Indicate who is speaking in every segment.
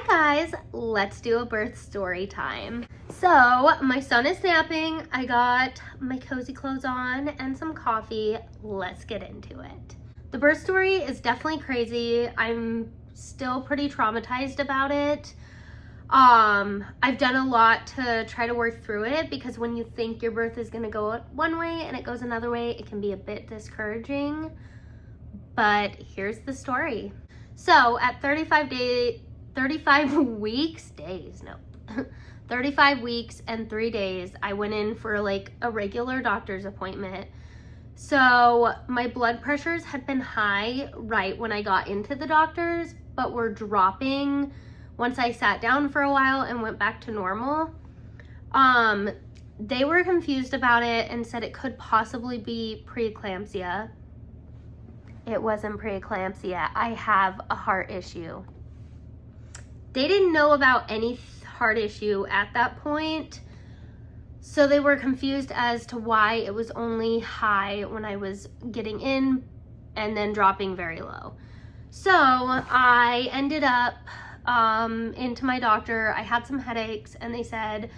Speaker 1: guys, let's do a birth story time. So my son is napping. I got my cozy clothes on and some coffee. Let's get into it. The birth story is definitely crazy. I'm still pretty traumatized about it. I've done a lot to try to work through it, because when you think your birth is gonna go one way and it goes another way, it can be a bit discouraging. But here's the story. So at 35 weeks and 3 days, I went in for like a regular doctor's appointment. So my blood pressures had been high right when I got into the doctor's, but were dropping once I sat down for a while and went back to normal. They were confused about it and said it could possibly be preeclampsia. It wasn't preeclampsia. I have a heart issue. They didn't know about any heart issue at that point, so they were confused as to why it was only high when I was getting in and then dropping very low. So I ended up into my doctor. I had some headaches, and they said,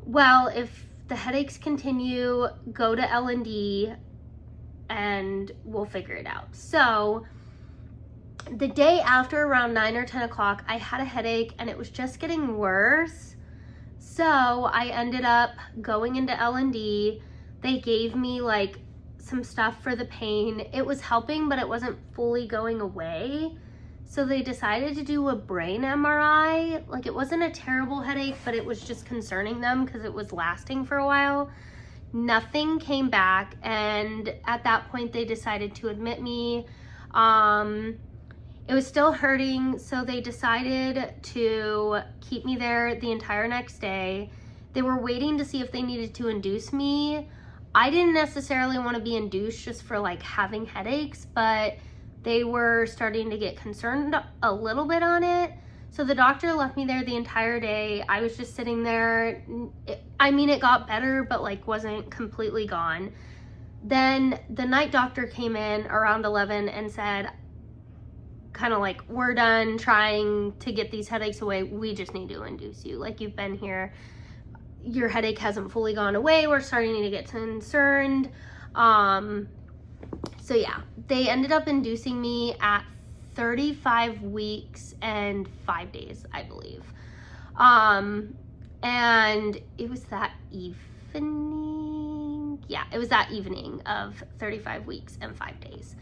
Speaker 1: well, if the headaches continue, go to L&D and we'll figure it out. So the day after, around 9 or 10 o'clock, I had a headache and it was just getting worse. So I ended up going into L&D. They gave me like some stuff for the pain. It was helping, but it wasn't fully going away. So they decided to do a brain MRI. Like, it wasn't a terrible headache, but it was just concerning them because it was lasting for a while. Nothing came back, and at that point they decided to admit me. It was still hurting, so they decided to keep me there the entire next day. They were waiting to see if they needed to induce me. I didn't necessarily want to be induced just for like having headaches, but they were starting to get concerned a little bit on it. So the doctor left me there the entire day. I was just sitting there. It got better, but like wasn't completely gone. Then the night doctor came in around 11 and said, kind of like, we're done trying to get these headaches away. We just need to induce you. Like, you've been here. Your headache hasn't fully gone away. We're starting to get concerned. So yeah, they ended up inducing me at 35 weeks and 5 days, I believe. And it was that evening. Yeah, it was that evening of 35 weeks and 5 days.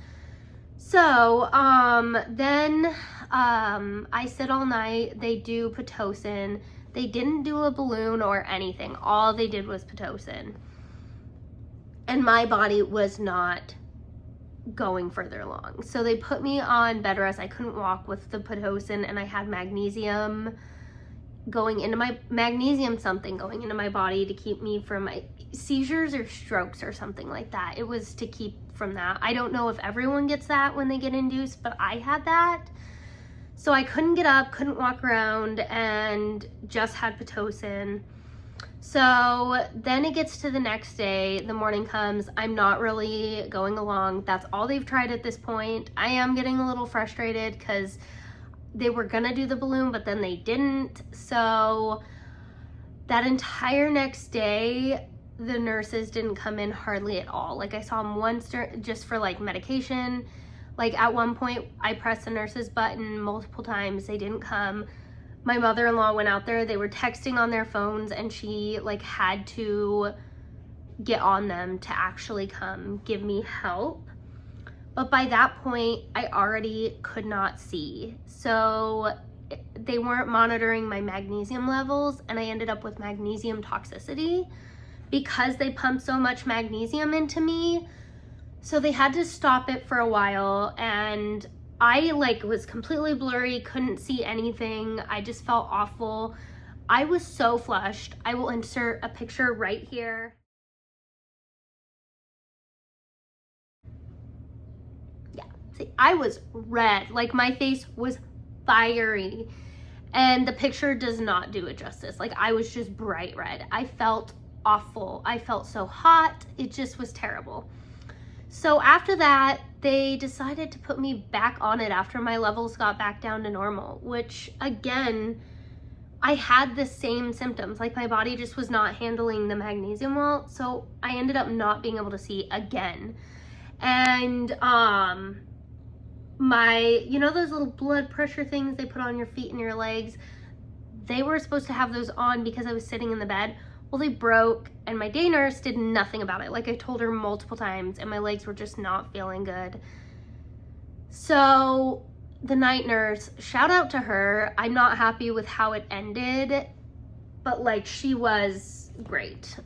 Speaker 1: So then I sit all night. They do Pitocin. They didn't do a balloon or anything. All they did was Pitocin. And my body was not going further along. So they put me on bed rest. I couldn't walk with the Pitocin, and I had magnesium going into my body to keep me from my seizures or strokes or something like that. It was to keep from that. I don't know if everyone gets that when they get induced, but I had that. So I couldn't get up, couldn't walk around, and just had Pitocin. So then it gets to the next day, the morning comes, I'm not really going along. That's all they've tried at this point. I am getting a little frustrated because they were gonna do the balloon, but then they didn't. So that entire next day, the nurses didn't come in hardly at all. Like, I saw them once just for like medication. Like, at one point I pressed the nurse's button multiple times. They didn't come. My mother-in-law went out there. They were texting on their phones, and she like had to get on them to actually come give me help. But by that point, I already could not see. So they weren't monitoring my magnesium levels, and I ended up with magnesium toxicity because they pumped so much magnesium into me. So they had to stop it for a while, and I like was completely blurry, couldn't see anything. I just felt awful. I was so flushed. I will insert a picture right here. Yeah, see, I was red. Like, my face was fiery, and the picture does not do it justice. Like, I was just bright red. I felt awful. I felt so hot. It just was terrible. So after that, they decided to put me back on it after my levels got back down to normal, which again, I had the same symptoms. Like my body just was not handling the magnesium well. So I ended up not being able to see again. And you know those little blood pressure things they put on your feet and your legs? They were supposed to have those on because I was sitting in the bed. Well, they broke, and my day nurse did nothing about it. Like I told her multiple times, and my legs were just not feeling good. So the night nurse, shout out to her. I'm not happy with how it ended, but like she was great.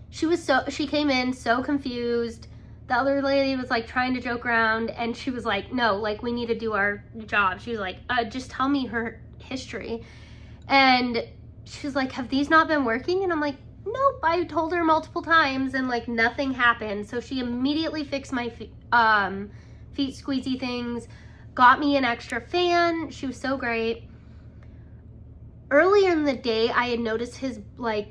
Speaker 1: She came in so confused. The other lady was like trying to joke around, and she was like, no, like we need to do our job. She was like, just tell me her history. And she was like, have these not been working? And I'm like, nope, I told her multiple times and like nothing happened. So she immediately fixed my feet squeezy things, got me an extra fan. She was so great. Earlier in the day, I had noticed his like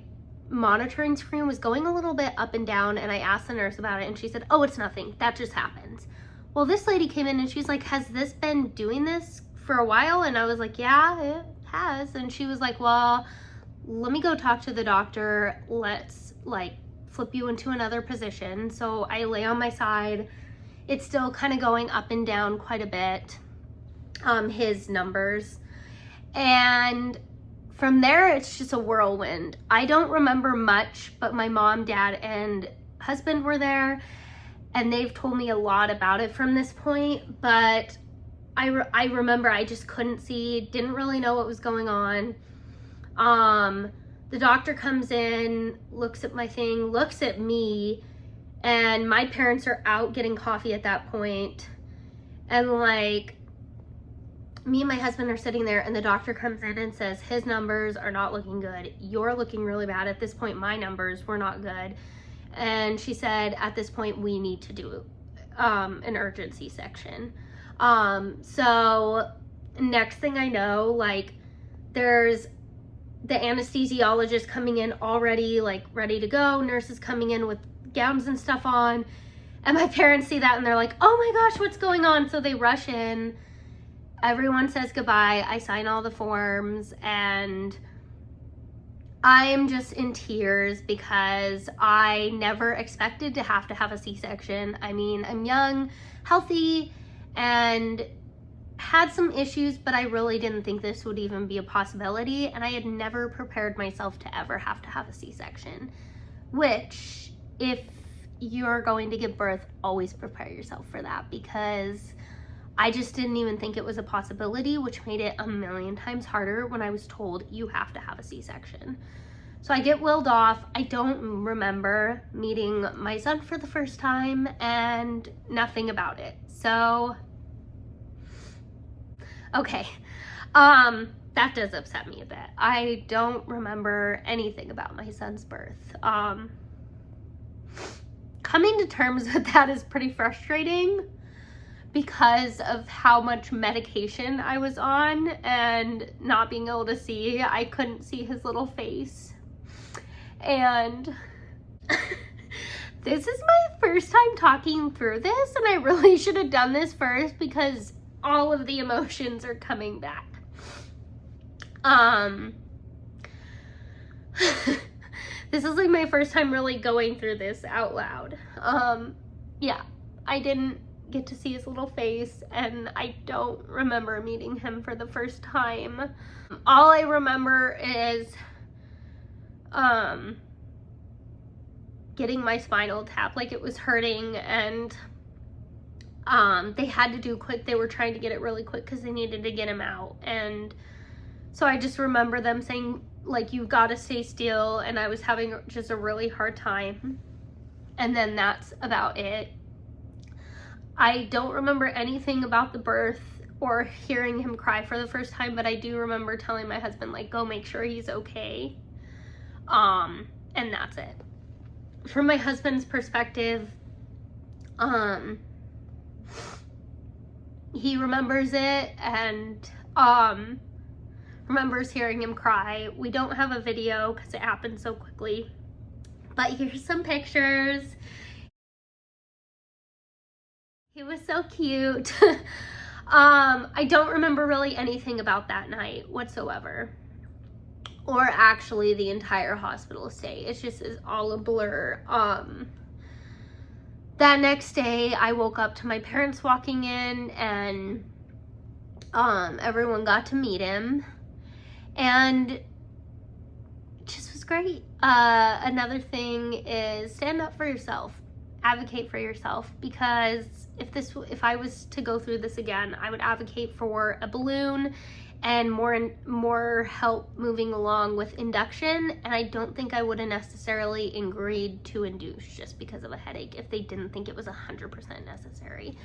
Speaker 1: monitoring screen was going a little bit up and down, and I asked the nurse about it, and she said, oh, it's nothing, that just happens. Well, this lady came in and she's like, has this been doing this for a while? And I was like, yeah, it has. And she was like, well, let me go talk to the doctor, let's like flip you into another position. So I lay on my side. It's still kind of going up and down quite a bit, his numbers. And from there, it's just a whirlwind. I don't remember much, but my mom, dad, and husband were there, and they've told me a lot about it from this point. But I remember I just couldn't see, didn't really know what was going on. The doctor comes in, looks at my thing, looks at me, and my parents are out getting coffee at that point. And like, me and my husband are sitting there, and the doctor comes in and says, his numbers are not looking good. You're looking really bad. At this point, my numbers were not good. And she said, at this point, we need to do an urgency section. So next thing I know, like there's the anesthesiologist coming in already, like ready to go. Nurses coming in with gowns and stuff on. And my parents see that and they're like, oh my gosh, what's going on? So they rush in. Everyone says goodbye. I sign all the forms, and I am just in tears because I never expected to have a C-section. I mean, I'm young, healthy, and had some issues, but I really didn't think this would even be a possibility, and I had never prepared myself to ever have a C-section, which, if you're going to give birth, always prepare yourself for that, because I just didn't even think it was a possibility, which made it a million times harder when I was told you have to have a C-section. So I get willed off. I don't remember meeting my son for the first time and nothing about it. So, okay. That does upset me a bit. I don't remember anything about my son's birth. Coming to terms with that is pretty frustrating, because of how much medication I was on and not being able to see. I couldn't see his little face. And this is my first time talking through this, and I really should have done this first because all of the emotions are coming back. This is like my first time really going through this out loud. Yeah, I didn't get to see his little face, and I don't remember meeting him for the first time. All I remember is getting my spinal tap, like it was hurting, and they had to do quick. They were trying to get it really quick because they needed to get him out. And so I just remember them saying, like, you gotta stay still, and I was having just a really hard time. And then that's about it. I don't remember anything about the birth or hearing him cry for the first time, but I do remember telling my husband, like, go make sure he's okay. And that's it. From my husband's perspective, he remembers it and remembers hearing him cry. We don't have a video because it happened so quickly, but here's some pictures. He was so cute. I don't remember really anything about that night whatsoever, or actually the entire hospital stay. It's just is all a blur. That next day I woke up to my parents walking in, and everyone got to meet him, and it just was great. Another thing is stand up for yourself, advocate for yourself, because if I was to go through this again, I would advocate for a balloon and more help moving along with induction, and I don't think I would have necessarily agreed to induce just because of a headache if they didn't think it was 100% necessary.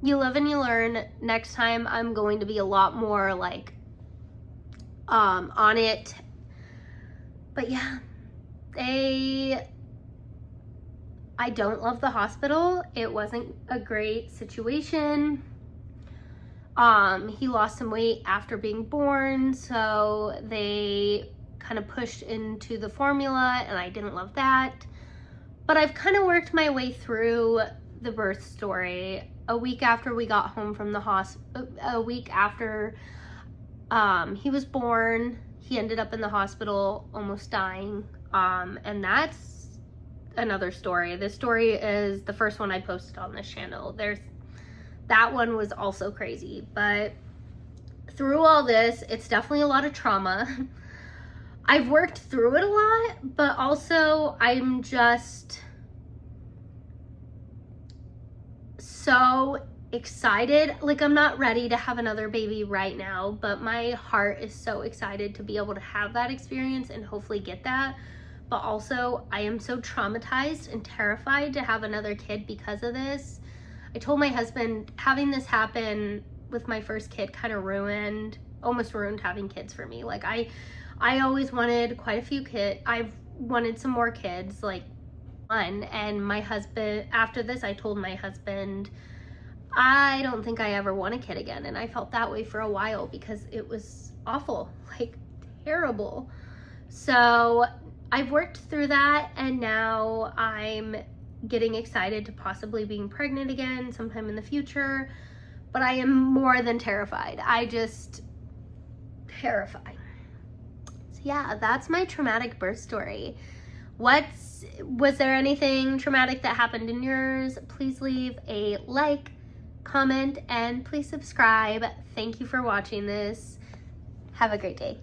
Speaker 1: You live and you learn. Next time I'm going to be a lot more like on it. But yeah, I don't love the hospital. It wasn't a great situation. He lost some weight after being born, so they kind of pushed into the formula, and I didn't love that. But I've kind of worked my way through the birth story. A week after we got home from the hospital, a week after he was born, he ended up in the hospital almost dying. And that's another story. This story is the first one I posted on this channel. That one was also crazy, but through all this, it's definitely a lot of trauma. I've worked through it a lot, but also I'm just so excited. Like, I'm not ready to have another baby right now, but my heart is so excited to be able to have that experience and hopefully get that. But also, I am so traumatized and terrified to have another kid because of this. I told my husband having this happen with my first kid kind of almost ruined having kids for me. Like, I always wanted quite a few kids. I've wanted some more kids, like one. And my husband, after this, I told my husband, I don't think I ever want a kid again. And I felt that way for a while because it was awful, like terrible. So I've worked through that, and now I'm getting excited to possibly being pregnant again sometime in the future, but I am more than terrified. Terrified. So yeah, that's my traumatic birth story. Was there anything traumatic that happened in yours? Please leave a like, comment, and please subscribe. Thank you for watching this. Have a great day.